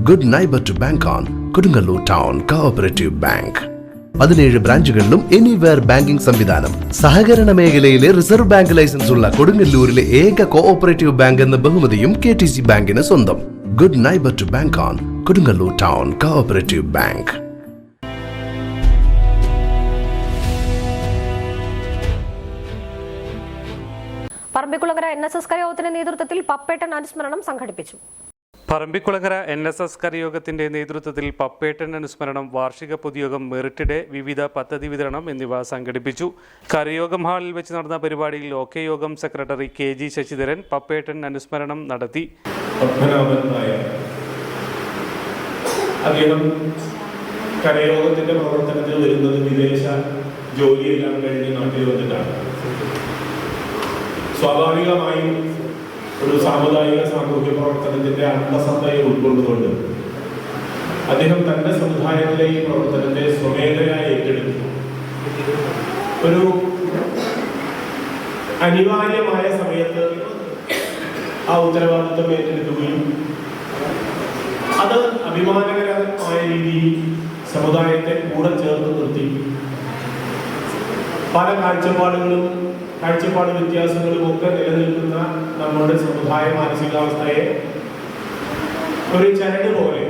Good neighbour to bank on Kodungallur town cooperative bank. 17 ബ്രാഞ്ചുകളിലും anywhere banking സംവിധാനം. സഹകരണ മേഖലയിലെ റിസർവ് ബാങ്ക് ലൈസൻസ് ഉള്ള കൊടുങ്ങല്ലൂരിലെ ഏക കോഓപ്പറേറ്റീവ് ബാങ്ക് എന്ന ബഹുമതിയും KTC ബാങ്കിന് സ്വന്തം. Good neighbour to bank on Kodungallur town cooperative bank. Parambikulangara NSS കരയോഗത്തിന്റെ നേതൃത്വത്തിൽ പപ്പേട്ടൻ അനുസ്മരണം സംഘടിപ്പിച്ചു. പറമ്പിക്കുളങ്ങര NSS കരയോഗത്തിന്റെ നേതൃത്വത്തിൽ പപ്പേട്ടൻ അനുസ്മരണം, വാർഷിക പൊതുയോഗം, മെറിറ്റ് ഡേ, വിവിധ പദ്ധതി വിതരണം എന്നിവ സംഘടിപ്പിച്ചു. കരയോഗം ഹാളിൽ വെച്ച് നടന്ന പരിപാടിയിൽ OK യോഗം സെക്രട്ടറി KG ശശിധരൻ പപ്പേട്ടൻ അനുസ്മരണം നടത്തി. കരയോഗത്തിന്റെ പ്രവർത്തനത്തിൽ വരുന്നത് വിദേശ ജോലിയെല്ലാം കഴിഞ്ഞ് നാട്ടിൽ വന്നിട്ടാണ്. സ്വാഭാവികമായും ഒരു സാമുദായിക സാമൂഹ്യ പ്രവർത്തനത്തിന്റെ അന്തസത്തയെ ഉൾക്കൊണ്ടുകൊണ്ട് അദ്ദേഹം തന്റെ സമുദായത്തിലെ ഈ പ്രവർത്തനത്തെ സ്വമേധയായി ഏറ്റെടുത്തു. ഒരു അനിവാര്യമായ സമയത്ത് ആ ഉത്തരവാദിത്വം ഏറ്റെടുക്കുകയും അത് അഭിമാനകരമായ രീതിയിൽ സമുദായത്തെ കൂടെ ചേർത്ത് നിർത്തി പല കാഴ്ചപ്പാട് വ്യത്യാസങ്ങളും ഒക്കെ നിലനിൽക്കുന്ന നമ്മുടെ സമുദായ മാനസികാവസ്ഥയെ ഒരു ചരട് പോലെ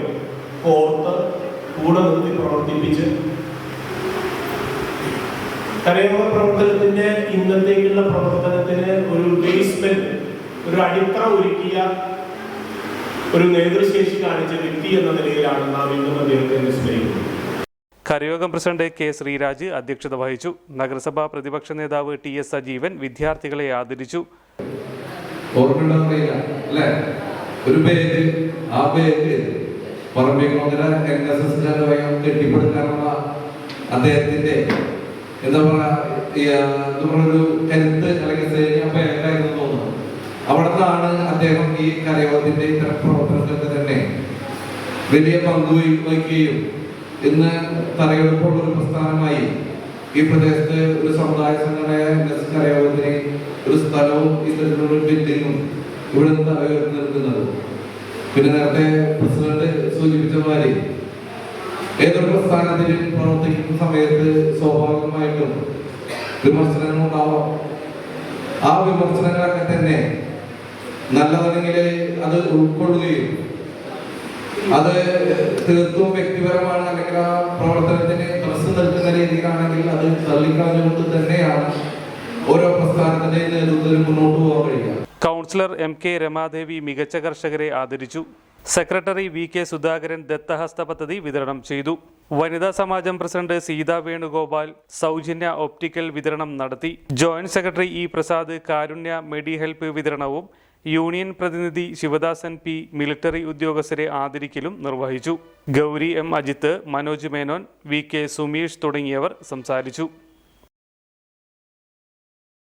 ഓർത്ത് കൂടെ നിർത്തി പ്രവർത്തിപ്പിച്ച് കരയോഗ പ്രവർത്തനത്തിന്റെ ഇന്നത്തേക്കുള്ള പ്രവർത്തനത്തിന് ഒരു ബേസ്മെന്റ്, ഒരു അടിത്തറ ഒരുക്കിയ ഒരു നേതൃശേഷി കാണിച്ച വ്യക്തി എന്ന നിലയിലാണ് നാം ഇന്നും അദ്ദേഹത്തെ അനുസ്മരിക്കുന്നത്. കരയോഗം പ്രസിഡന്റ് K ശ്രീരാജ് അധ്യക്ഷത വഹിച്ചു. നഗരസഭാ പ്രതിപക്ഷ നേതാവ് TS സജീവൻ വിദ്യാർത്ഥികളെ ആദരിച്ചു. ഒരു പേര് ആ പേര് പറമ്പിക്കുളങ്ങര NSS കരയോഗം കെട്ടിപ്പടുക്കാനുള്ള അദ്ദേഹത്തിന്റെ എന്താ പറയുക കരുത്ത് അല്ലെങ്കിൽ സേന പേരായിരുന്നു തോന്നുന്നു. അവിടെ നിന്നാണ് അദ്ദേഹം ഈ കരയോഗത്തിന്റെ ഇത്തരം പ്രവർത്തനങ്ങൾക്ക് തന്നെ വലിയ പങ്ക് വഹിക്കുകയും ഇന്ന് തലയെടുപ്പുള്ള ഒരു പ്രസ്ഥാനമായി ഈ പ്രദേശത്ത് ഒരു സമുദായ സംഘടനയായ NSS കരയോഗത്തിന് ഒരു സ്ഥലവും ഇത്തരത്തിലുള്ള ബിൽഡിങ്ങും ഇവിടെ നിന്ന് തലയുയർത്തി നിൽക്കുന്നത്. പിന്നെ നേരത്തെ പ്രസിഡന്റ് സൂചിപ്പിച്ച മാതിരി ഏതൊരു പ്രസ്ഥാനത്തിലും പ്രവർത്തിക്കുന്ന സമയത്ത് സ്വാഭാവികമായിട്ടും വിമർശനങ്ങൾ ഉണ്ടാവാം. ആ വിമർശനങ്ങളൊക്കെ തന്നെ നല്ലതാണെങ്കിൽ അത് ഉൾക്കൊള്ളുകയും അത് തീർത്തും വ്യക്തിപരമാണ് അല്ലെങ്കിൽ ആ പ്രവർത്തനത്തിന് പ്രശ്നം നിൽക്കുന്ന രീതിയിലാണെങ്കിൽ അത് തള്ളിക്കളഞ്ഞുകൊണ്ട് തന്നെയാണ് ഓരോ പ്രസ്ഥാനത്തിന്റെ നേതൃത്വത്തിൽ മുന്നോട്ട് പോകാൻ കഴിയുക. കൗൺസിലർ MK രമാദേവി മികച്ച കർഷകരെ ആദരിച്ചു. സെക്രട്ടറി VK സുധാകരൻ ദത്തഹസ്ത പദ്ധതി വിതരണം ചെയ്തു. വനിതാ സമാജം പ്രസിഡന്റ് സീതാ വേണുഗോപാൽ സൗജന്യ ഒപ്റ്റിക്കൽ വിതരണം നടത്തി. ജോയിന്റ് സെക്രട്ടറി E പ്രസാദ് കാരുണ്യ മെഡി ഹെൽപ്പ് വിതരണവും യൂണിയൻ പ്രതിനിധി ശിവദാസൻ P മിലിറ്ററി ഉദ്യോഗസ്ഥരെ ആദരിക്കലും നിർവഹിച്ചു. ഗൗരി M അജിത്ത്, മനോജ് മേനോൻ, VK സുമീഷ് തുടങ്ങിയവർ സംസാരിച്ചു.